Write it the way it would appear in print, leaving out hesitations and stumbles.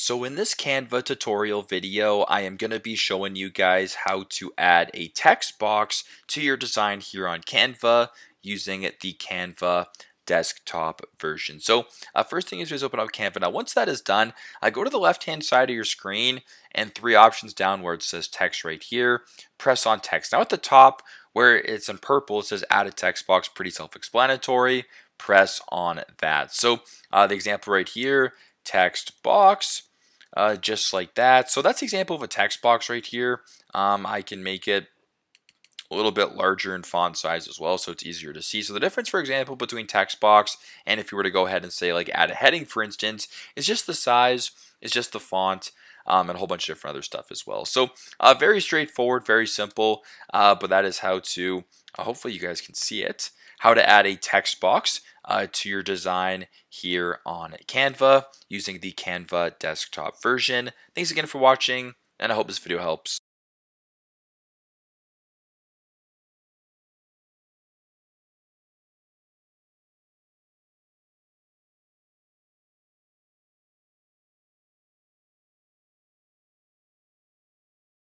So in this Canva tutorial video, I am going to be showing you guys how to add a text box to your design here on Canva using the Canva desktop version. So first thing is open up Canva. Now once that is done, go to the left hand side of your screen and three options down where it says text right here, press on text. Now at the top where it's in purple, it says add a text box, pretty self-explanatory. Press on that. So the example right here, text box, just like that. So that's the example of a text box right here. I can make it a little bit larger in font size as well, so it's easier to see. So the difference, for example, between text box and if you were to go ahead and say like add a heading, for instance, is just the size, is just the font, and a whole bunch of different other stuff as well. So very straightforward, very simple, but that is how to, hopefully you guys can see it, how to add a text box to your design here on Canva using the Canva desktop version. Thanks again for watching, and I hope this video helps.